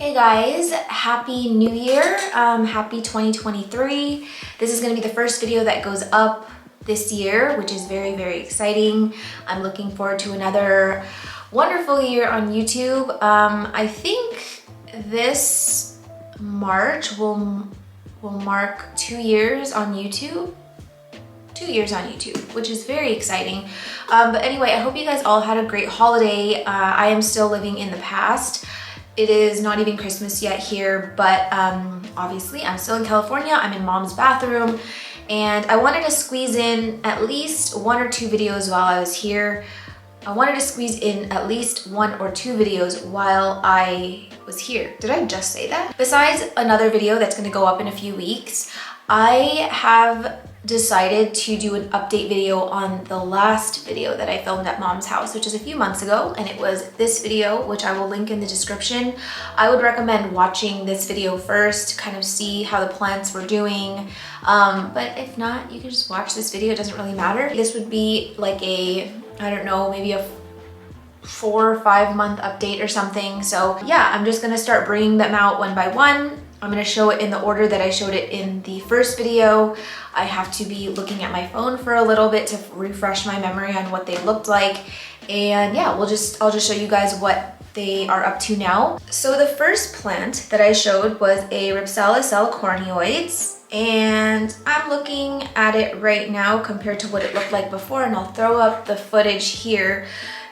Hey guys, happy new year, happy 2023. This is gonna be the first video that goes up this year, which is very, very exciting. I'm looking forward to another wonderful year on YouTube. I think this March will mark 2 years on YouTube. 2 years on YouTube, which is very exciting. But anyway, I hope you guys all had a great holiday. I am still living in the past. It is not even Christmas yet here, but obviously I'm still in California. I'm in mom's bathroom and I wanted to squeeze in at least 1 or 2 videos while I was here. I wanted to squeeze in at least 1 or 2 videos while I was here. Did I just say that? Besides another video that's gonna go up in a few weeks, I have decided to do an update video on the last video that I filmed at mom's house, which is a few months ago, and it was this video, which I will link in the description. I would recommend watching this video first to kind of see how the plants were doing, but if not, you can just watch this video. It doesn't really matter. This would be like a, I don't know, maybe a 4 or 5 month update or something. So yeah, I'm just gonna start bringing them out one by one. I'm gonna show it in the order that I showed it in the first video. I have to be looking at my phone for a little bit to refresh my memory on what they looked like. And yeah, I'll just show you guys what they are up to now. So the first plant that I showed was a Reposa Cornioids. And I'm looking at it right now compared to what it looked like before, and I'll throw up the footage here.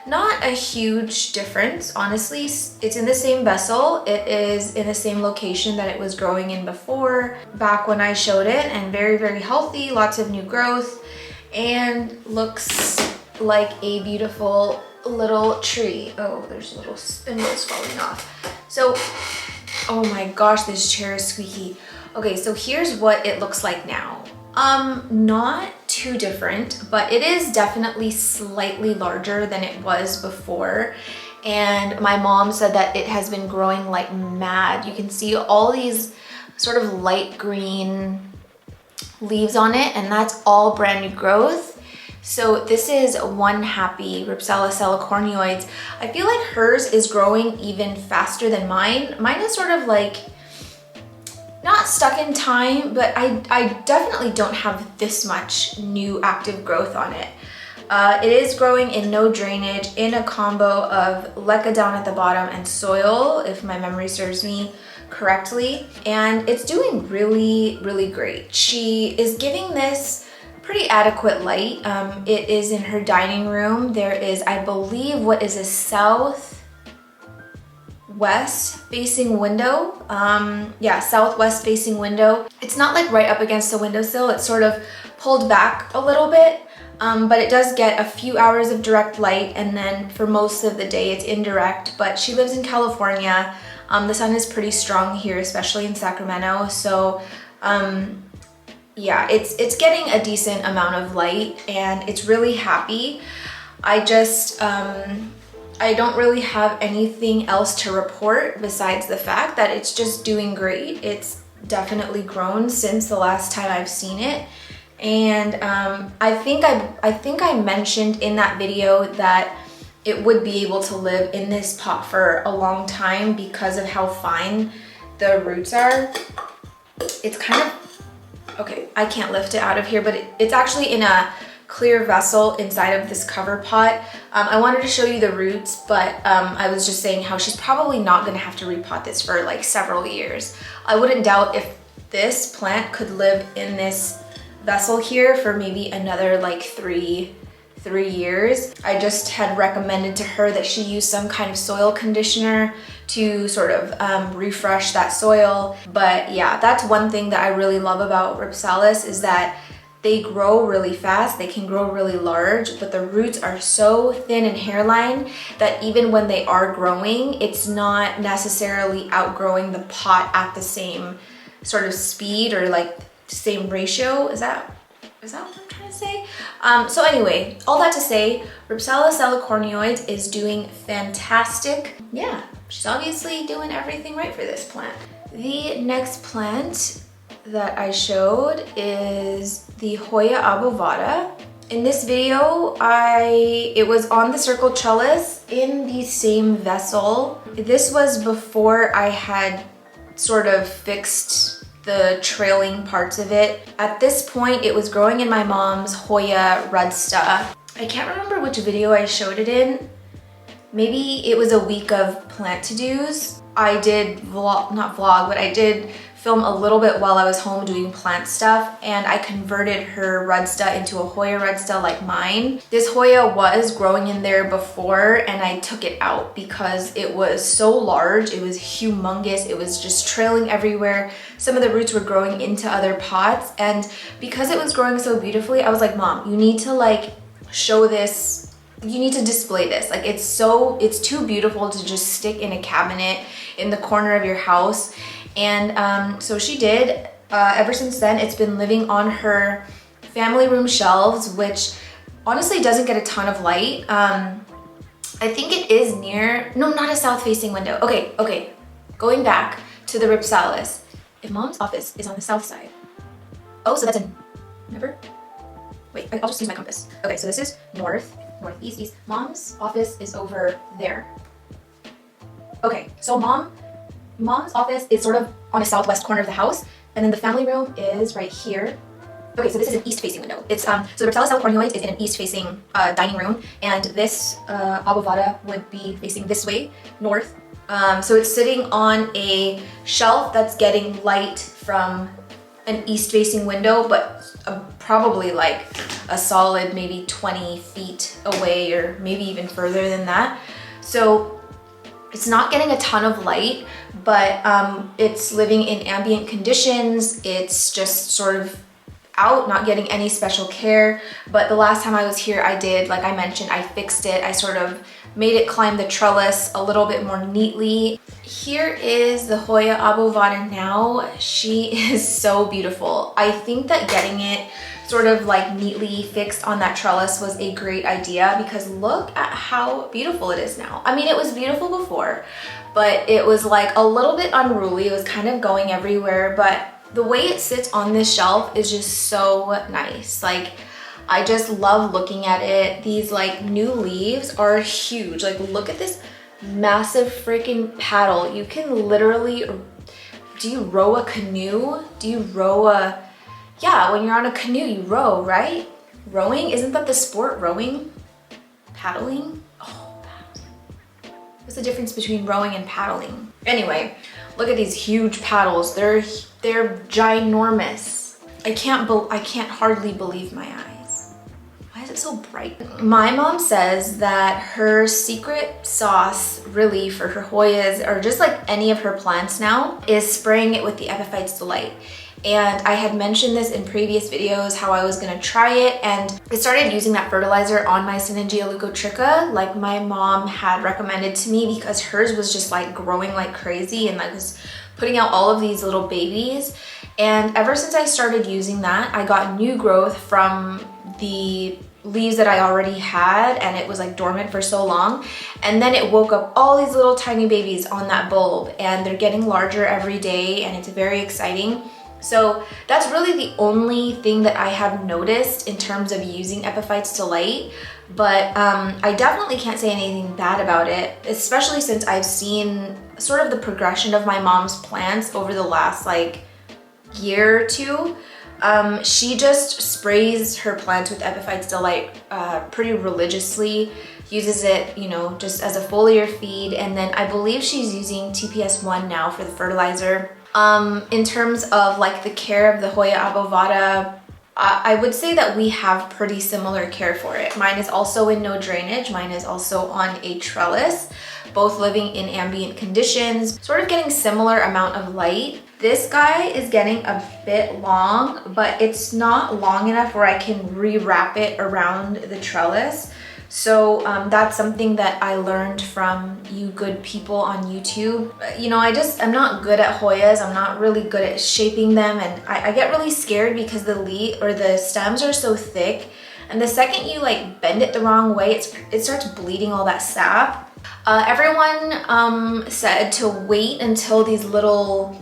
Not a huge difference, honestly. It's in the same vessel. It is in the same location that it was growing in before, back when I showed it, and very, very healthy, lots of new growth, and looks like a beautiful little tree. Oh, there's little spindles falling off. So, oh my gosh, this chair is squeaky. Okay, so here's what it looks like now. Not too different, but it is definitely slightly larger than it was before. And my mom said that it has been growing like mad. You can see all these sort of light green leaves on it, and that's all brand new growth. So this is one happy Reposa Cornioids. I feel like hers is growing even faster than mine. Mine is sort of like not stuck in time, but I definitely don't have this much new active growth on it. It is growing in no drainage in a combo of leca down at the bottom and soil, if my memory serves me correctly. And it's doing really, really great. She is giving this pretty adequate light. It is in her dining room. There is, I believe, what is a southwest facing window. Yeah, southwest facing window. It's not like right up against the windowsill. It's sort of pulled back a little bit, but it does get a few hours of direct light, and then for most of the day it's indirect. But she lives in California. The sun is pretty strong here, especially in Sacramento. So yeah, it's getting a decent amount of light, and it's really happy. I just I don't really have anything else to report besides the fact that it's just doing great. It's definitely grown since the last time I've seen it. And I think I mentioned in that video that it would be able to live in this pot for a long time because of how fine the roots are. It's kind of, okay, I can't lift it out of here, but it's actually in a clear vessel inside of this cover pot. I wanted to show you the roots, but I was just saying how she's probably not gonna have to repot this for like several years. I wouldn't doubt if this plant could live in this vessel here for maybe another like three years. I just had recommended to her that she use some kind of soil conditioner to sort of refresh that soil. But yeah, that's one thing that I really love about Reposa is that they grow really fast, they can grow really large, but the roots are so thin and hairline that even when they are growing, it's not necessarily outgrowing the pot at the same sort of speed or like same ratio. Is that what I'm trying to say? So anyway, all that to say, Reposa Cornioids is doing fantastic. Yeah, she's obviously doing everything right for this plant. The next plant that I showed is the Hoya Abovada. In this video, it was on the circle trellis in the same vessel. This was before I had sort of fixed the trailing parts of it. At this point, it was growing in my mom's Hoya Abovada. I can't remember which video I showed it in. Maybe it was a week of plant to-dos. I did I did film a little bit while I was home doing plant stuff, and I converted her Rudsta into a Hoya Rudsta like mine. This Hoya was growing in there before, and I took it out because it was so large. It was humongous. It was just trailing everywhere. Some of the roots were growing into other pots, and because it was growing so beautifully, I was like, Mom, you need to like show this. You need to display this. Like it's too beautiful to just stick in a cabinet in the corner of your house. And so she did. Ever since then, it's been living on her family room shelves, which honestly doesn't get a ton of light. I think it is near, no, not a south-facing window. Okay, going back to the Ripsalis. If Mom's office is on the south side, oh, so that's a, remember? Wait, I'll just use my compass. Okay, so this is north, northeast, east. Mom's office is over there. Okay, so Mom's office is sort of on the southwest corner of the house, and then the family room is right here. Okay, so this is an east-facing window. It's so the Reposa Cornioids is in an east-facing dining room, and this Abovada would be facing this way, north. So it's sitting on a shelf that's getting light from an east-facing window, but probably like a solid maybe 20 feet away, or maybe even further than that. So it's not getting a ton of light, but it's living in ambient conditions. It's just sort of out, not getting any special care. But the last time I was here, I did, like I mentioned, I fixed it. I sort of made it climb the trellis a little bit more neatly. Here is the Hoya Abovada now. She is so beautiful. I think that getting it sort of like neatly fixed on that trellis was a great idea, because look at how beautiful it is now. I mean, it was beautiful before, but it was like a little bit unruly. It was kind of going everywhere, but the way it sits on this shelf is just so nice. Like, I just love looking at it. These like new leaves are huge. Like, look at this massive freaking paddle. You can literally, do you row a canoe? Do you row a, yeah, when you're on a canoe, you row, right? Rowing, isn't that the sport, rowing? Paddling? Oh, paddling. What's the difference between rowing and paddling? Anyway, look at these huge paddles. They're ginormous. I can't hardly believe my eyes. Why is it so bright? My mom says that her secret sauce really for her Hoyas, or just like any of her plants now, is spraying it with the Epiphyllum Delight. And I had mentioned this in previous videos, how I was gonna try it, and I started using that fertilizer on my Syningia leucotricha like my mom had recommended to me, because hers was just like growing like crazy and like was putting out all of these little babies. And ever since I started using that, I got new growth from the leaves that I already had, and it was like dormant for so long, and then it woke up all these little tiny babies on that bulb, and they're getting larger every day, and it's very exciting. So that's really the only thing that I have noticed in terms of using Epiphyllum Delight, but I definitely can't say anything bad about it, especially since I've seen sort of the progression of my mom's plants over the last like year or two. She just sprays her plants with Epiphyllum Delight pretty religiously, uses it, you know, just as a foliar feed, and then I believe she's using TPS1 now for the fertilizer. In terms of like the care of the Hoya Abovada, I would say that we have pretty similar care for it. Mine is also in no drainage. Mine is also on a trellis, both living in ambient conditions, sort of getting similar amount of light. This guy is getting a bit long, but it's not long enough where I can rewrap it around the trellis. So that's something that I learned from you good people on YouTube. You know, I'm not good at Hoyas. I'm not really good at shaping them, and I get really scared because the stems are so thick, and the second you like bend it the wrong way, it starts bleeding all that sap. Everyone said to wait until these little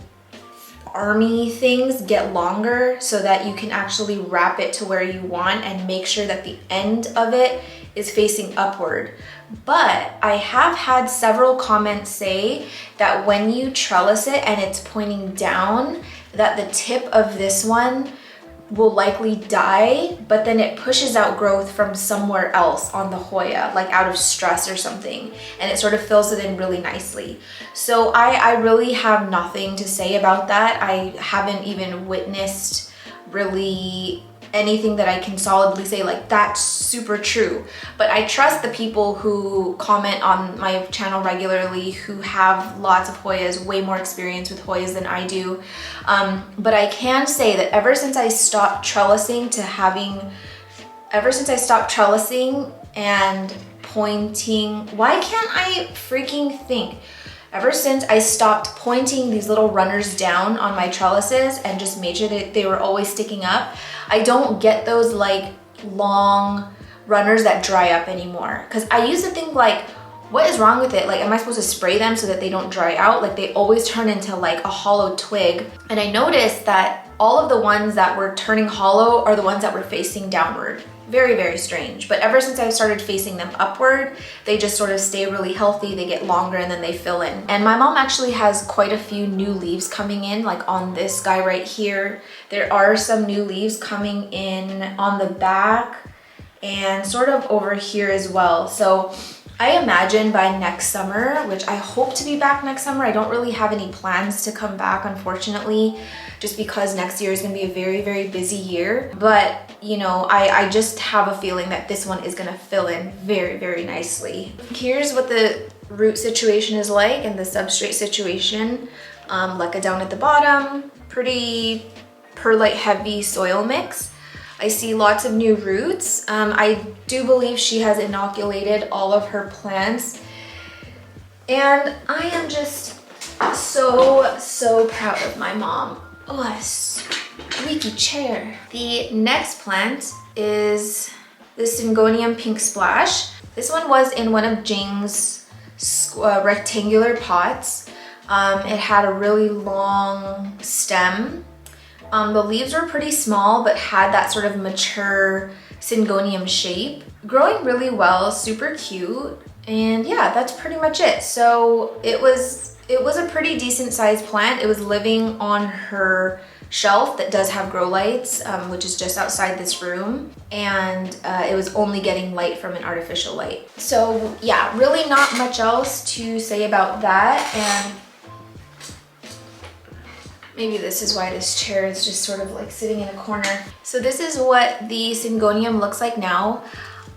army things get longer so that you can actually wrap it to where you want and make sure that the end of it is facing upward. But I have had several comments say that when you trellis it and it's pointing down, that the tip of this one will likely die, but then it pushes out growth from somewhere else on the Hoya, like out of stress or something, and it sort of fills it in really nicely. So I really have nothing to say about that. I haven't even witnessed really anything that I can solidly say like that's super true, but I trust the people who comment on my channel regularly who have lots of Hoyas, way more experience with Hoyas than I do. But I can say that ever since I stopped trellising and pointing, why can't I freaking think? Ever since I stopped pointing these little runners down on my trellises and just made sure that they were always sticking up, I don't get those like long runners that dry up anymore. Because I used to think like, what is wrong with it? Like, am I supposed to spray them so that they don't dry out? Like, they always turn into like a hollow twig. And I noticed that all of the ones that were turning hollow are the ones that were facing downward. Very, very strange. But ever since I started facing them upward, they just sort of stay really healthy. They get longer and then they fill in. And my mom actually has quite a few new leaves coming in, like on this guy right here. There are some new leaves coming in on the back and sort of over here as well. So I imagine by next summer, which I hope to be back next summer. I don't really have any plans to come back, unfortunately, just because next year is gonna be a very, very busy year. But you know, I just have a feeling that this one is gonna fill in very, very nicely. Here's what the root situation is like and the substrate situation. Leca down at the bottom, pretty perlite heavy soil mix. I see lots of new roots. I do believe she has inoculated all of her plants. And I am just so proud of my mom. Oh, a squeaky chair. The next plant is the Stingonium Pink Splash. This one was in one of Jing's rectangular pots. It had a really long stem. The leaves were pretty small, but had that sort of mature Stingonium shape. Growing really well, super cute. And yeah, that's pretty much it. So it was a pretty decent sized plant. It was living on her shelf that does have grow lights, which is just outside this room. And it was only getting light from an artificial light. So yeah, really not much else to say about that. And maybe this is why this chair is just sort of like sitting in a corner. So this is what the Stingonium looks like now.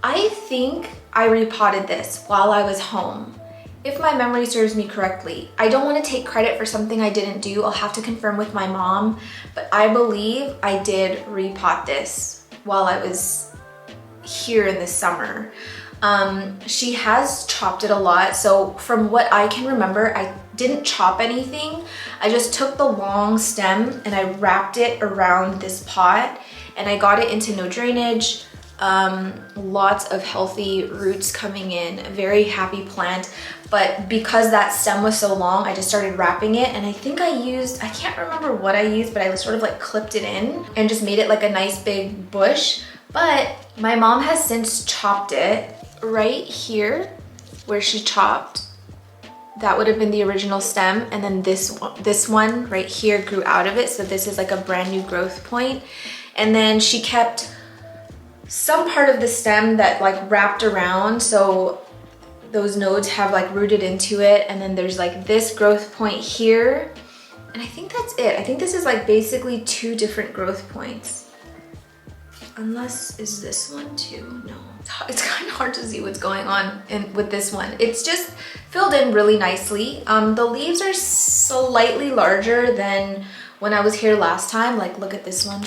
I think I repotted this while I was home, if my memory serves me correctly. I don't want to take credit for something I didn't do. I'll have to confirm with my mom, but I believe I did repot this while I was here in the summer. She has chopped it a lot. So from what I can remember, I didn't chop anything. I just took the long stem and I wrapped it around this pot and I got it into no drainage. Lots of healthy roots coming in, a very happy plant. But because that stem was so long, I just started wrapping it, and I think I can't remember what I used, but I sort of like clipped it in and just made it like a nice big bush. But my mom has since chopped it right here where she chopped. That would have been the original stem, and then this one right here grew out of it. So this is like a brand new growth point. And then she kept some part of the stem that like wrapped around, so those nodes have like rooted into it. And then there's like this growth point here, and I think that's it. I think this is like basically 2 different growth points. Unless, is this one too? No. It's kind of hard to see what's going on with this one. It's just filled in really nicely. The leaves are slightly larger than when I was here last time. Like, look at this one.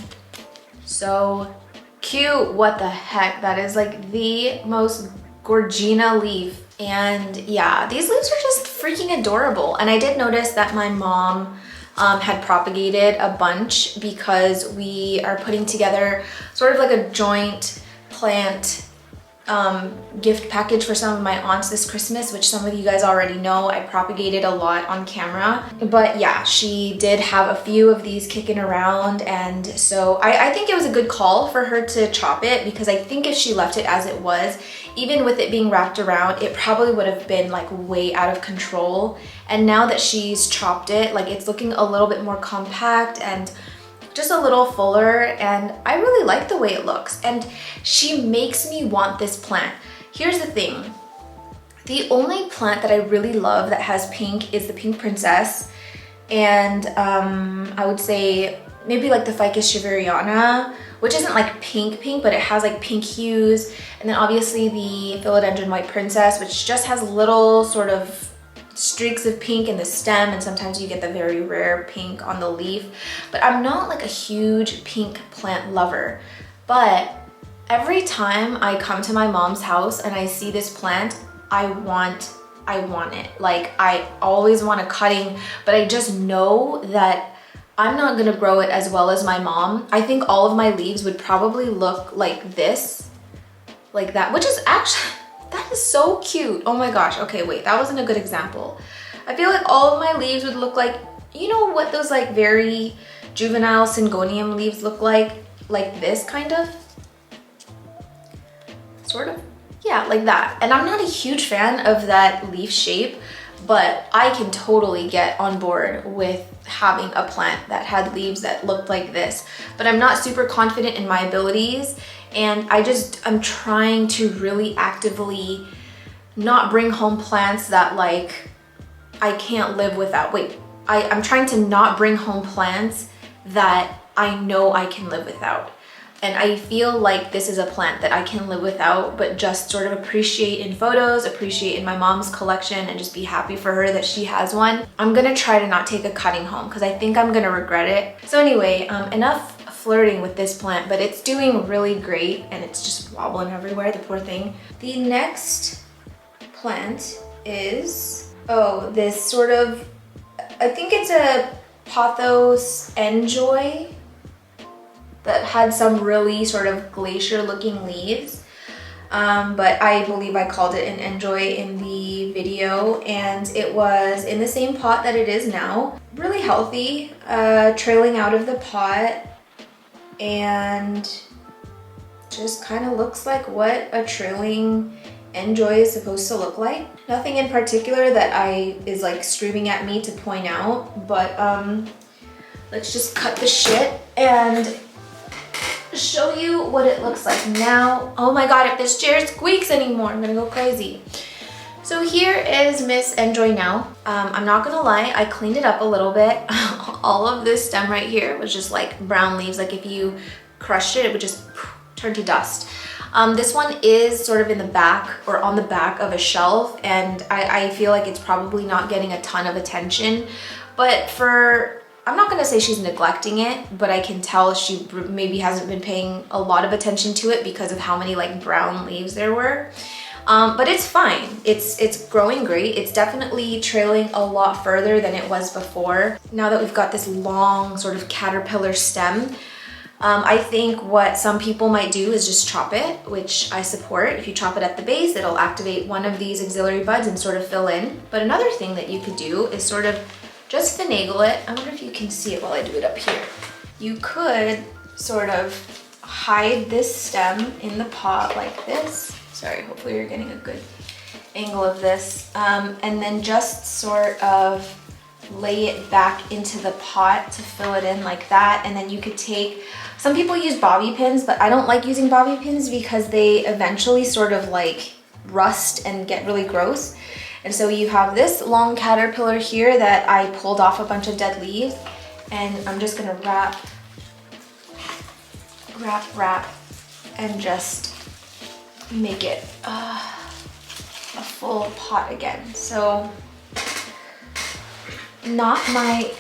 So cute. What the heck? That is like the most Gorgina leaf. And yeah, these leaves are just freaking adorable. And I did notice that my mom had propagated a bunch because we are putting together sort of like a joint plant gift package for some of my aunts this Christmas, which some of you guys already know I propagated a lot on camera. But yeah, she did have a few of these kicking around, and so I think it was a good call for her to chop it, because I think if she left it as it was, even with it being wrapped around, it probably would have been like way out of control. And now that she's chopped it, like it's looking a little bit more compact and just a little fuller, and I really like the way it looks, and she makes me want this plant. Here's the thing, the only plant that I really love that has pink is the pink princess, and I would say maybe like the Ficus shaveriana, which isn't like pink, but it has like pink hues, and then obviously the Philodendron white princess, which just has little sort of streaks of pink in the stem, and sometimes you get the very rare pink on the leaf. But I'm not like a huge pink plant lover, but every time I come to my mom's house and I see this plant, I want it. Like I always want a cutting, but I just know that I'm not gonna grow it as well as my mom. I think all of my leaves would probably look like this, like that, which is actually, that is so cute. Oh my gosh. Okay, wait, that wasn't a good example. I feel like all of my leaves would look like, you know what those like very juvenile Stingonium leaves look like this kind of, sort of. Yeah, like that. And I'm not a huge fan of that leaf shape, but I can totally get on board with having a plant that had leaves that looked like this. But I'm not super confident in my abilities, and I'm trying to really actively not bring home plants that like I can't live without. Wait, I'm trying to not bring home plants that I know I can live without. And I feel like this is a plant that I can live without, but just sort of appreciate in photos, appreciate in my mom's collection, and just be happy for her that she has one. I'm gonna try to not take a cutting home because I think I'm gonna regret it. So anyway, enough flirting with this plant, but it's doing really great, and it's just wobbling everywhere, the poor thing. The next plant is, oh, this sort of, I think it's a Pothos Enjoy that had some really sort of glacier looking leaves. But I believe I called it an Enjoy in the video, and it was in the same pot that it is now. Really healthy, trailing out of the pot, and just kind of looks like what a trailing Enjoy is supposed to look like. Nothing in particular that is like screaming at me to point out, but let's just cut the shit and show you what it looks like now. Oh my god, if this chair squeaks anymore, I'm gonna go crazy. So here is Miss Enjoy now. I'm not gonna lie, I cleaned it up a little bit. All of this stem right here was just like brown leaves. Like if you crushed it, it would just turn to dust. This one is sort of in the back or on the back of a shelf, and I feel like it's probably not getting a ton of attention, but I'm not gonna say she's neglecting it, but I can tell she maybe hasn't been paying a lot of attention to it because of how many like brown leaves there were. But it's fine. It's growing great. It's definitely trailing a lot further than it was before. Now that we've got this long sort of caterpillar stem, I think what some people might do is just chop it, which I support. If you chop it at the base, it'll activate one of these auxiliary buds and sort of fill in. But another thing that you could do is sort of just finagle it. I wonder if you can see it while I do it up here. You could sort of hide this stem in the pot like this. Sorry, hopefully you're getting a good angle of this. And then just sort of lay it back into the pot to fill it in like that. And then you could take, some people use bobby pins, but I don't like using bobby pins because they eventually sort of like rust and get really gross. And so you have this long caterpillar here that I pulled off a bunch of dead leaves, and I'm just gonna wrap, and just make it a full pot again. So not my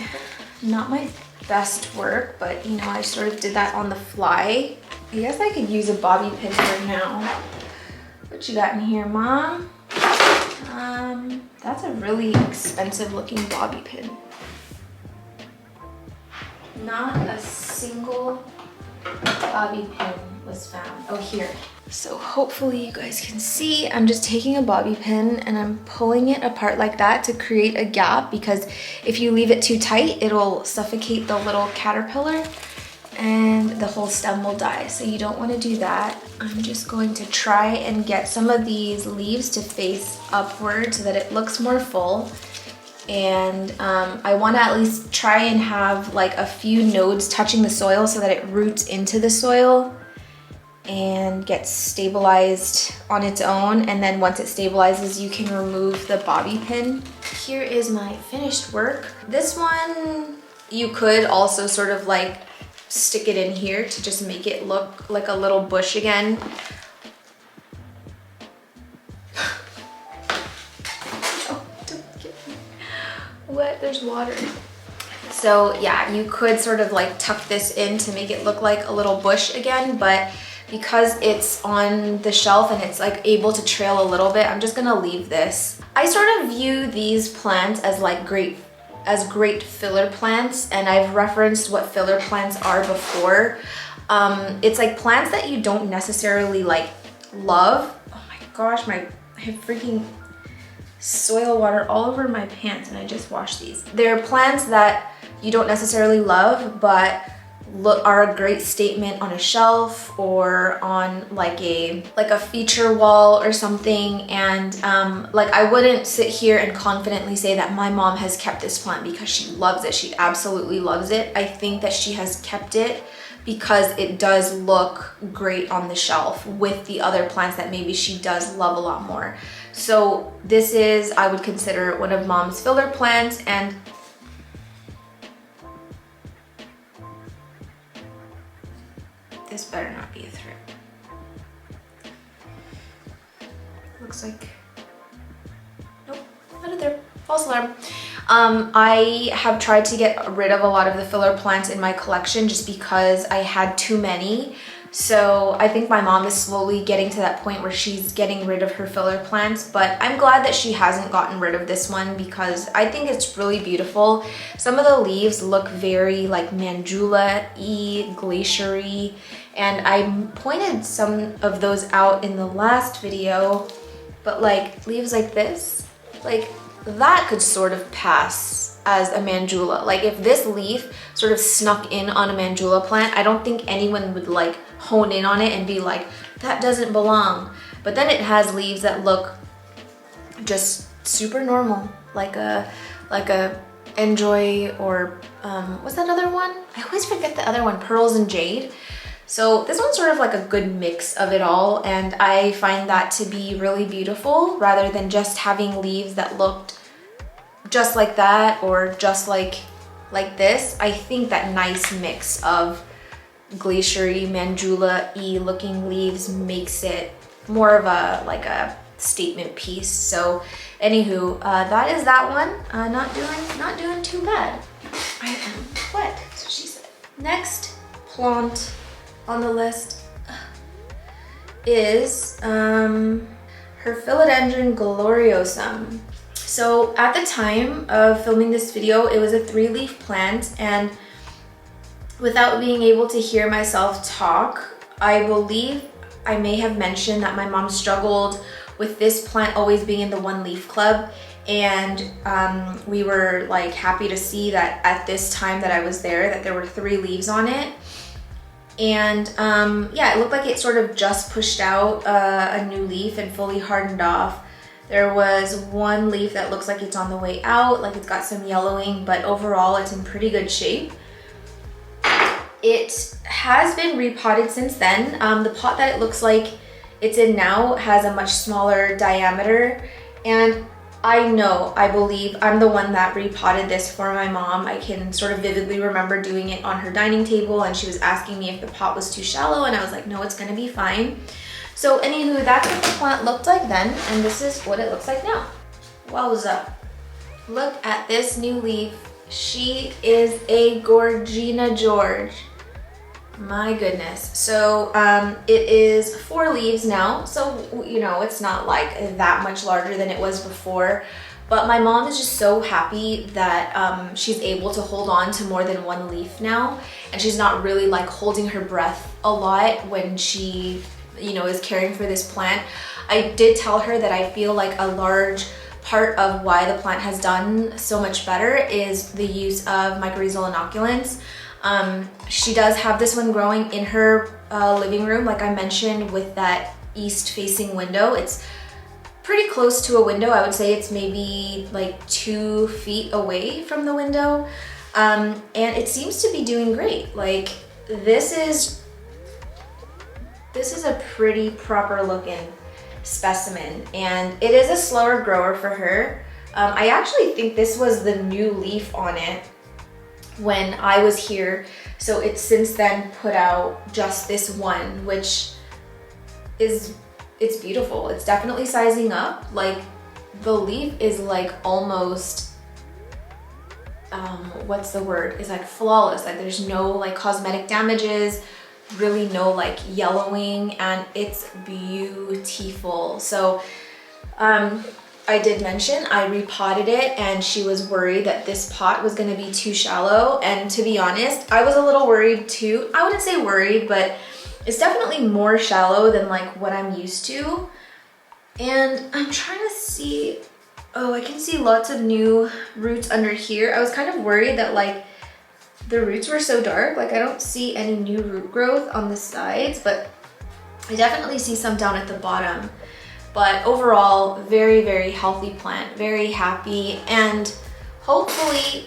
best work, but you know, I sort of did that on the fly. I guess I could use a bobby pin for now. What you got in here, Mom? That's a really expensive looking bobby pin. Not a single bobby pin was found. Oh, here. So hopefully you guys can see, I'm just taking a bobby pin and I'm pulling it apart like that to create a gap, because if you leave it too tight, it'll suffocate the little caterpillar and the whole stem will die. So you don't want to do that. I'm just going to try and get some of these leaves to face upward so that it looks more full. And I want to at least try and have like a few nodes touching the soil so that it roots into the soil and gets stabilized on its own. And then once it stabilizes, you can remove the bobby pin. Here is my finished work. This one, you could also sort of like stick it in here to just make it look like a little bush again. Oh, don't get me wet, there's water. So yeah, you could sort of like tuck this in to make it look like a little bush again, but because it's on the shelf and it's like able to trail a little bit, I'm just gonna leave this. I sort of view these plants as like great filler plants, and I've referenced what filler plants are before. It's like plants that you don't necessarily like love. Oh my gosh, I have freaking soil water all over my pants and I just washed these. They're plants that you don't necessarily love, but are a great statement on a shelf or on like a feature wall or something. And like I wouldn't sit here and confidently say that my mom has kept this plant because she loves it. She absolutely loves it. I think that she has kept it because it does look great on the shelf with the other plants that maybe she does love a lot more. So this is, I would consider, one of mom's filler plants. And this better not be a thrift. Looks like, nope, not a thrift. False alarm. I have tried to get rid of a lot of the filler plants in my collection just because I had too many. So I think my mom is slowly getting to that point where she's getting rid of her filler plants, but I'm glad that she hasn't gotten rid of this one because I think it's really beautiful. Some of the leaves look very like mandula-y, glacier-y, and I pointed some of those out in the last video, but like leaves like this, like that could sort of pass as a mandula. Like if this leaf sort of snuck in on a mandula plant, I don't think anyone would like hone in on it and be like, that doesn't belong. But then it has leaves that look just super normal, like a Enjoy, or what's that other one? I always forget the other one, Pearls and Jade. So this one's sort of like a good mix of it all, and I find that to be really beautiful rather than just having leaves that looked just like that or just like this. I think that nice mix of glacier-y, mandula-y looking leaves makes it more of a statement piece. So anywho, that is that one. Not doing too bad. I am wet, so she said. Next plant on the list is her Philodendron Gloriosum. So at the time of filming this video, it was a 3-leaf plant, and without being able to hear myself talk, I believe I may have mentioned that my mom struggled with this plant always being in the 1-leaf club, and we were like happy to see that at this time that I was there that there were 3 leaves on it. And yeah, it looked like it sort of just pushed out a new leaf and fully hardened off. There was 1 leaf that looks like it's on the way out, like it's got some yellowing, but overall it's in pretty good shape. It has been repotted since then. The pot that it looks like it's in now has a much smaller diameter, and I believe I'm the one that repotted this for my mom. I can sort of vividly remember doing it on her dining table, and she was asking me if the pot was too shallow, and I was like, no, it's gonna be fine. So anywho, that's what the plant looked like then, and this is what it looks like now. Wowza. Look at this new leaf. She is a Gorgina George. My goodness. So it is 4 leaves now, so you know it's not like that much larger than it was before, but my mom is just so happy that she's able to hold on to more than 1 leaf now, and she's not really like holding her breath a lot when she you know, is caring for this plant. I did tell her that I feel like a large part of why the plant has done so much better is the use of mycorrhizal inoculants. She does have this one growing in her living room, like I mentioned, with that east facing window. It's pretty close to a window. I would say it's maybe like 2 feet away from the window. And it seems to be doing great. Like this is a pretty proper looking specimen, and it is a slower grower for her. I actually think this was the new leaf on it when I was here, so it's since then put out just this one, which is, it's beautiful. It's definitely sizing up. Like the leaf is like almost what's the word, is like flawless. Like there's no like cosmetic damages, really no like yellowing, and it's beautiful. So I did mention I repotted it, and she was worried that this pot was going to be too shallow, and to be honest, I was a little worried too. I wouldn't say worried, but it's definitely more shallow than like what I'm used to. And I'm trying to see, oh, I can see lots of new roots under here. I was kind of worried that like the roots were so dark, like I don't see any new root growth on the sides, but I definitely see some down at the bottom. But overall, very, very healthy plant, very happy, and hopefully,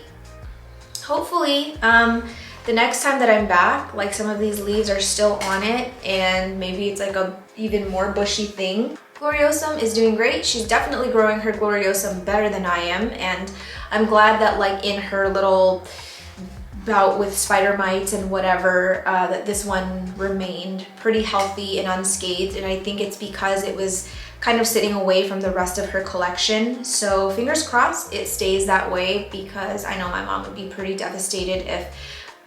the next time that I'm back, like some of these leaves are still on it, and maybe it's like a even more bushy thing. Gloriosum is doing great. She's definitely growing her Gloriosum better than I am, and I'm glad that like in her little bout with spider mites and whatever, that this one remained pretty healthy and unscathed, and I think it's because it was kind of sitting away from the rest of her collection. So fingers crossed it stays that way, because I know my mom would be pretty devastated if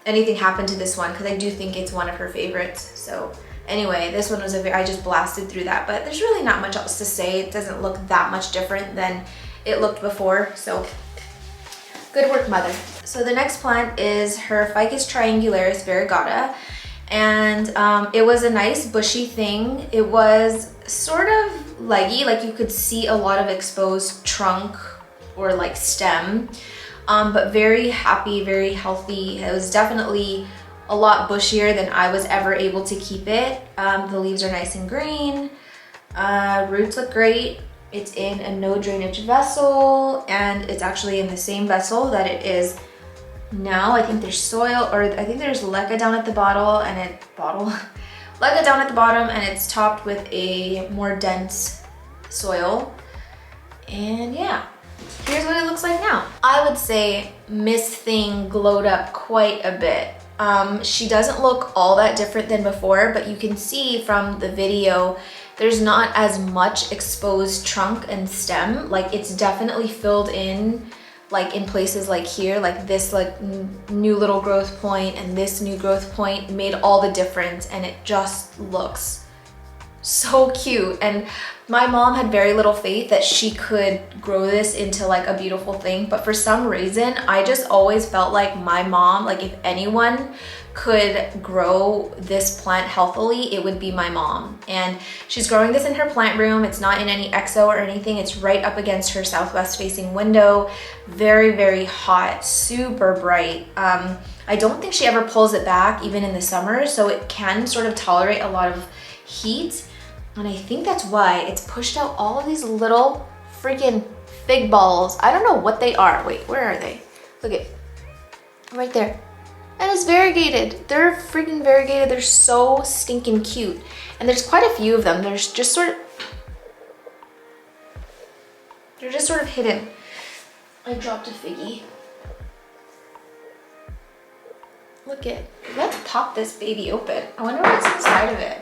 anything happened to this one, because I do think it's one of her favorites. So anyway, this one was I just blasted through that, but there's really not much else to say. It doesn't look that much different than it looked before, so good work, mother. So the next plant is her Ficus triangularis baragada, and it was a nice bushy thing. It was sort of leggy, like you could see a lot of exposed trunk or like stem, but very happy, very healthy. It was definitely a lot bushier than I was ever able to keep it. The leaves are nice and green. Roots look great. It's in a no drainage vessel, and it's actually in the same vessel that it is now. I think there's soil, or I think there's leca down at the bottle, and leca down at the bottom, and it's topped with a more dense soil. And yeah, here's what it looks like now. I would say Miss Thing glowed up quite a bit. She doesn't look all that different than before, but you can see from the video there's not as much exposed trunk and stem. Like it's definitely filled in, like in places like here, like this like new little growth point and this new growth point made all the difference, and it just looks so cute. And my mom had very little faith that she could grow this into like a beautiful thing, but for some reason I just always felt like my mom, like if anyone could grow this plant healthily, it would be my mom. And she's growing this in her plant room. It's not in any exo or anything. It's right up against her southwest facing window. Very, very hot, super bright. I don't think she ever pulls it back even in the summer, so it can sort of tolerate a lot of heat. And I think that's why it's pushed out all of these little freaking fig balls. I don't know what they are. Wait, where are they? Look at right there. And it's variegated. They're freaking variegated. They're so stinking cute. And there's quite a few of them. They're just sort of hidden. I dropped a figgy. Look it. Let's pop this baby open. I wonder what's inside of it.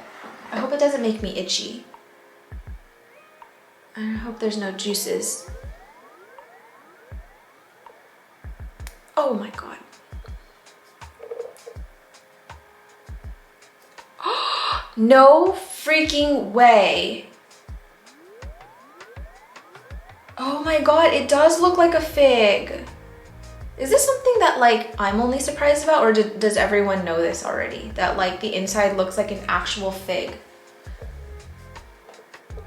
I hope it doesn't make me itchy. I hope there's no juices. Oh my god. No freaking way. Oh my god, it does look like a fig. Is this something that like I'm only surprised about, or does everyone know this already? That like the inside looks like an actual fig?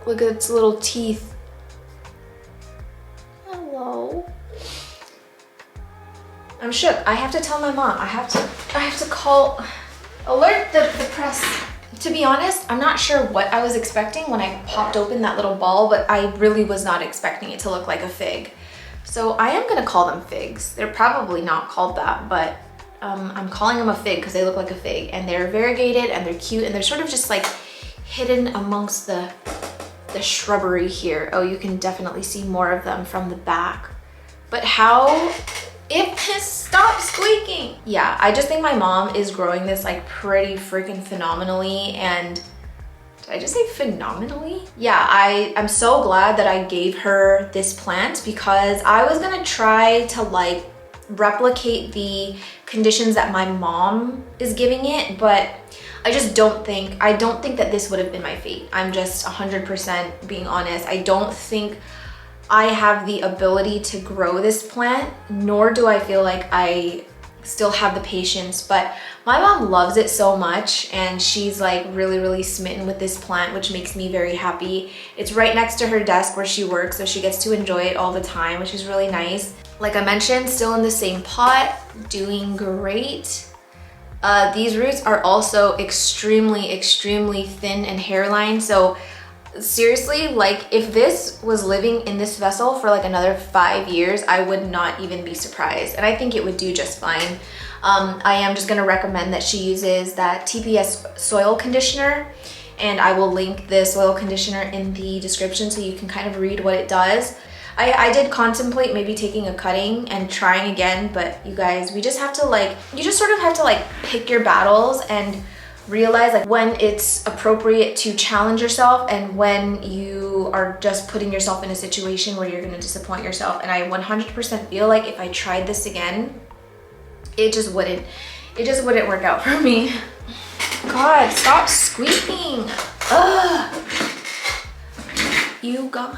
Look at its little teeth. Hello. I'm shook. I have to tell my mom. I have to call, alert the press. To be honest, I'm not sure what I was expecting when I popped open that little ball, but I really was not expecting it to look like a fig. So I am gonna call them figs. They're probably not called that, but I'm calling them a fig because they look like a fig, and they're variegated and they're cute, and they're sort of just like hidden amongst the shrubbery here. Oh, you can definitely see more of them from the back. But how, if this stops squeaking. Yeah, I just think my mom is growing this like pretty freaking phenomenally. And did I just say phenomenally? Yeah, I'm so glad that I gave her this plant because I was gonna try to like replicate the conditions that my mom is giving it, but I just don't think that this would have been my fate. I'm just 100% being honest. I don't think I have the ability to grow this plant, nor do I feel like I still have the patience, but my mom loves it so much and she's like really, really smitten with this plant, which makes me very happy. It's right next to her desk where she works, so she gets to enjoy it all the time, which is really nice. Like I mentioned, still in the same pot, doing great. These roots are also extremely, extremely thin and hairline, so seriously, like if this was living in this vessel for like another 5 years, I would not even be surprised, and I think it would do just fine. I am just gonna recommend that she uses that TPS soil conditioner, and I will link the soil conditioner in the description so you can kind of read what it does. I did contemplate maybe taking a cutting and trying again, but you guys, we just have to like, you just sort of have to like pick your battles and realize like when it's appropriate to challenge yourself and when you are just putting yourself in a situation where you're going to disappoint yourself. And I 100% feel like if I tried this again, it just wouldn't work out for me. God, stop squeaking. Ugh. You guys.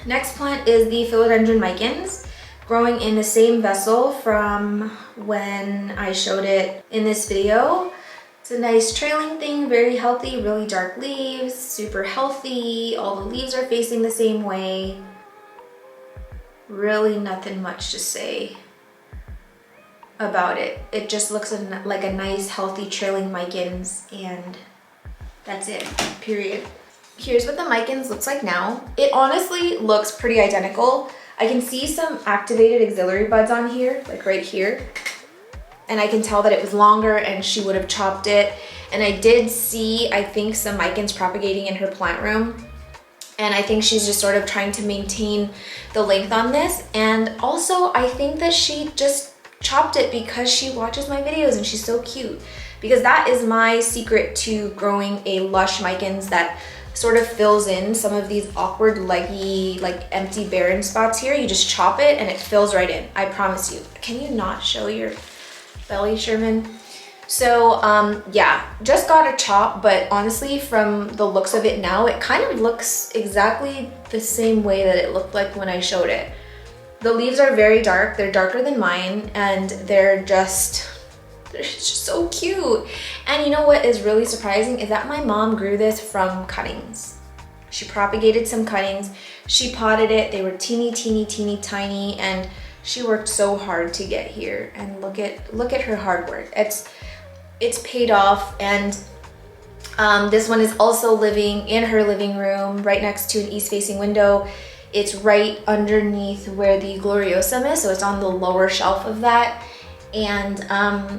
Next plant is the Philodendron mikins, growing in the same vessel from when I showed it in this video. It's a nice trailing thing, very healthy, really dark leaves, super healthy. All the leaves are facing the same way. Really nothing much to say about it. It just looks like a nice, healthy trailing mikins, and that's it, period. Here's what the mikins looks like now. It honestly looks pretty identical. I can see some activated axillary buds on here, like right here. And I can tell that it was longer and she would have chopped it. And I did see, I think, some mikins propagating in her plant room. And I think she's just sort of trying to maintain the length on this. And also, I think that she just chopped it because she watches my videos and she's so cute. Because that is my secret to growing a lush mikins that sort of fills in some of these awkward, leggy, like empty, barren spots here. You just chop it and it fills right in. I promise you. Can you not show your belly, Sherman? So yeah, just got a chop, but honestly, from the looks of it now, it kind of looks exactly the same way that it looked like when I showed it. The leaves are very dark. They're darker than mine, and they're just so cute. And you know what is really surprising is that my mom grew this from cuttings. She propagated some cuttings, she potted it, they were teeny, teeny, teeny, tiny, and she worked so hard to get here. And look at her hard work. It's paid off. And this one is also living in her living room right next to an east-facing window. It's right underneath where the Gloriosum is, so it's on the lower shelf of that. And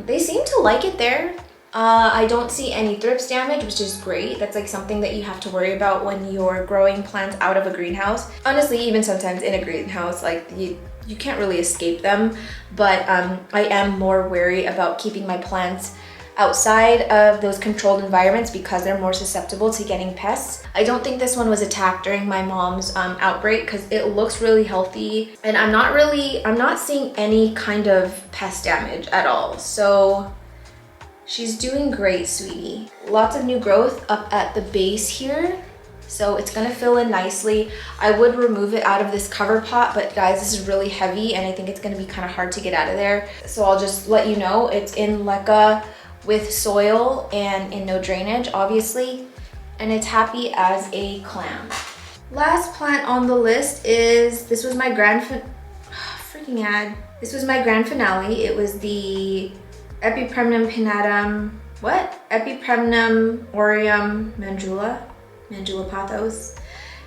they seem to like it there. I don't see any thrift damage, which is great. That's like something that you have to worry about when you're growing plants out of a greenhouse. Honestly, even sometimes in a greenhouse, like you can't really escape them. But I am more wary about keeping my plants outside of those controlled environments because they're more susceptible to getting pests. I don't think this one was attacked during my mom's outbreak because it looks really healthy, and I'm not seeing any kind of pest damage at all. So she's doing great, sweetie. Lots of new growth up at the base here. So it's gonna fill in nicely. I would remove it out of this cover pot, but guys, this is really heavy and I think it's gonna be kind of hard to get out of there. So I'll just let you know it's in leca with soil and in no drainage, obviously. And it's happy as a clam. Last plant on the list is, this was my grand finale. It was the Epiphyllum pinatum, Epiphyllum aureum Mandula Pothos.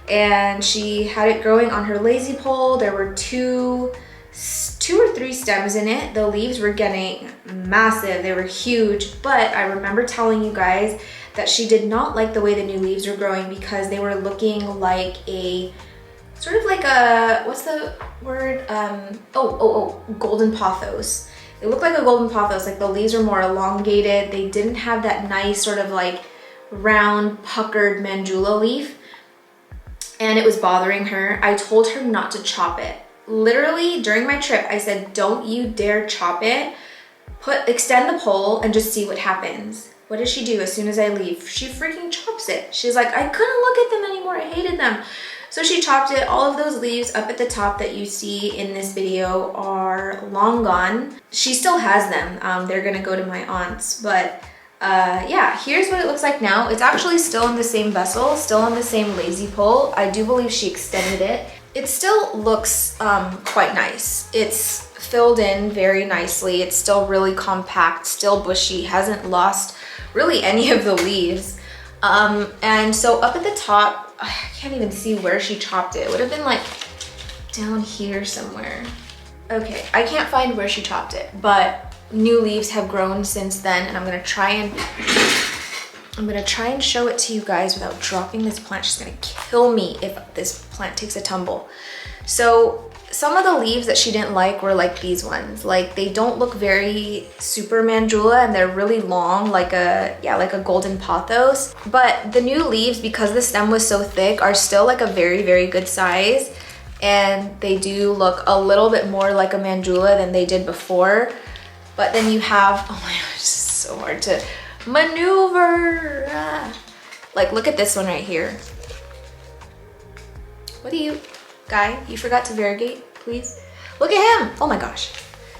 And she had it growing on her lazy pole. There were two or three stems in it. The leaves were getting massive, they were huge, but I remember telling you guys that she did not like the way the new leaves were growing because they were looking like a, sort of like a, what's the word? Golden pothos. It looked like a golden pothos, like the leaves were more elongated. They didn't have that nice sort of like round puckered mandula leaf, and it was bothering her. I told her not to chop it. Literally during my trip, I said, don't you dare chop it. Extend the pole and just see what happens. What does she do as soon as I leave? She freaking chops it. She's like, I couldn't look at them anymore, I hated them. So she chopped it. All of those leaves up at the top that you see in this video are long gone. She still has them. They're gonna go to my aunt's, but yeah, here's what it looks like now. It's actually still in the same vessel, still on the same lazy pole. I do believe she extended it. It still looks quite nice. It's filled in very nicely. It's still really compact, still bushy, hasn't lost really any of the leaves. And so up at the top, I can't even see where she chopped it. It would have been like down here somewhere. Okay, I can't find where she chopped it, but new leaves have grown since then, and I'm gonna try and show it to you guys without dropping this plant. She's gonna kill me if this plant takes a tumble. So some of the leaves that she didn't like were like these ones. Like they don't look very super mandula and they're really long, like a golden pothos. But the new leaves, because the stem was so thick, are still like a very, very good size. And they do look a little bit more like a mandula than they did before. But then you have, oh my gosh, this is so hard to maneuver. Like look at this one right here. What do you, guy, you forgot to variegate, please? Look at him. Oh my gosh.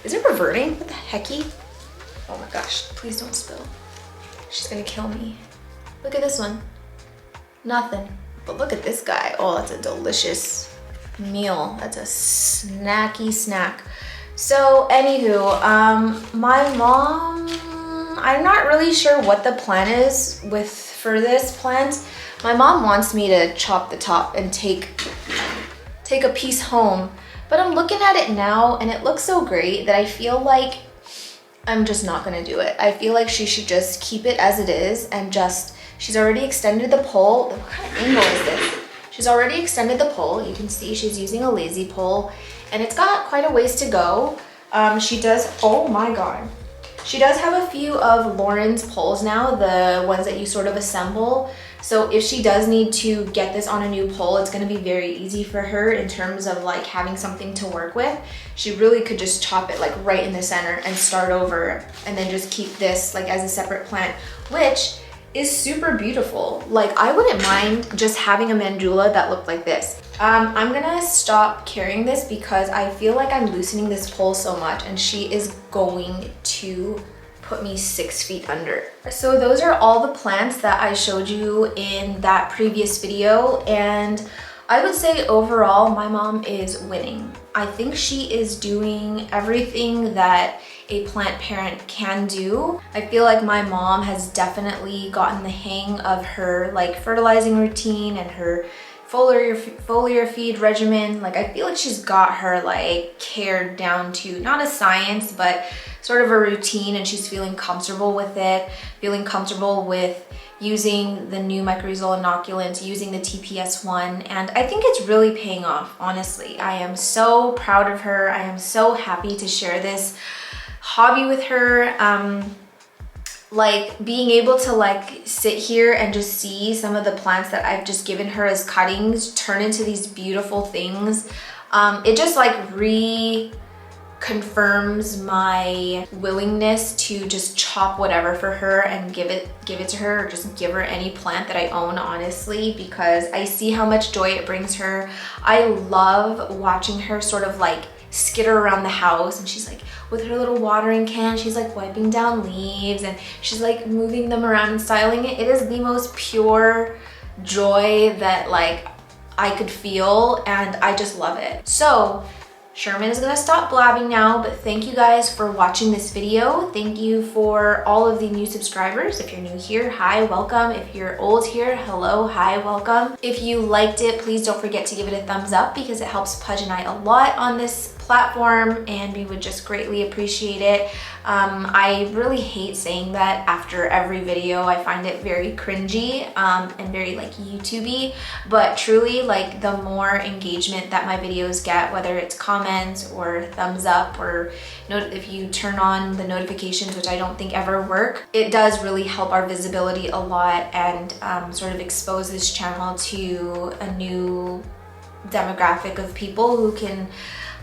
Is it reverting? What the hecky? Oh my gosh, please don't spill. She's gonna kill me. Look at this one. Nothing. But look at this guy. Oh, that's a delicious meal. That's a snacky snack. So anywho, my mom, I'm not really sure what the plan is for this plant. My mom wants me to chop the top and take a piece home, but I'm looking at it now and it looks so great that I feel like I'm just not gonna do it. I feel like she should just keep it as it is and just, she's already extended the pole. What kind of angle is this? She's already extended the pole. You can see she's using a lazy pole and it's got quite a ways to go. She does, oh my God. She does have a few of Lauren's poles now, the ones that you sort of assemble. So if she does need to get this on a new pole, it's gonna be very easy for her in terms of like having something to work with. She really could just chop it like right in the center and start over and then just keep this like as a separate plant, which is super beautiful. Like I wouldn't mind just having a mandula that looked like this. I'm gonna stop carrying this because I feel like I'm loosening this pole so much and she is going to put me 6 feet under. So those are all the plants that I showed you in that previous video, and I would say overall my mom is winning. I think she is doing everything that a plant parent can do. I feel like my mom has definitely gotten the hang of her like fertilizing routine and her foliar feed regimen. Like I feel like she's got her like cared down to not a science, but sort of a routine, and she's feeling comfortable with it, feeling comfortable with using the new mycorrhizal inoculants, using the TPS1, and I think it's really paying off, honestly. I am so proud of her. I am so happy to share this hobby with her. Like being able to like sit here and just see some of the plants that I've just given her as cuttings turn into these beautiful things. It just like confirms my willingness to just chop whatever for her and give it to her, or just give her any plant that I own, honestly, because I see how much joy it brings her. I love watching her sort of like skitter around the house, and she's like with her little watering can, she's like wiping down leaves and she's like moving them around and styling it. It is the most pure joy that like I could feel, and I just love it. So Sherman is gonna stop blabbing now, but thank you guys for watching this video. Thank you for all of the new subscribers. If you're new here, hi, welcome. If you're old here, hello, hi, welcome. If you liked it, please don't forget to give it a thumbs up because it helps Pudge and I a lot on this platform, and we would just greatly appreciate it. I really hate saying that after every video. I find it very cringy and very like YouTubey, but truly, like, the more engagement that my videos get, whether it's comments or thumbs up, or if you turn on the notifications, which I don't think ever work, it does really help our visibility a lot and sort of expose this channel to a new demographic of people who can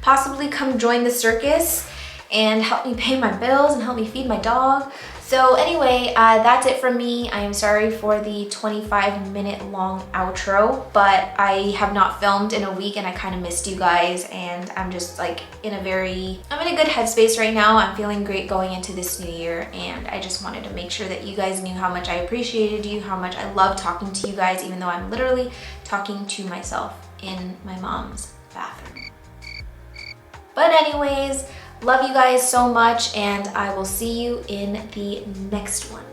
possibly come join the circus and help me pay my bills and help me feed my dog. So anyway, that's it from me. I am sorry for the 25-minute long outro, but I have not filmed in a week and I kind of missed you guys, and I'm just like I'm in a good headspace right now. I'm feeling great going into this new year, and I just wanted to make sure that you guys knew how much I appreciated you, how much I love talking to you guys, even though I'm literally talking to myself in my mom's bathroom. But anyways, love you guys so much, and I will see you in the next one.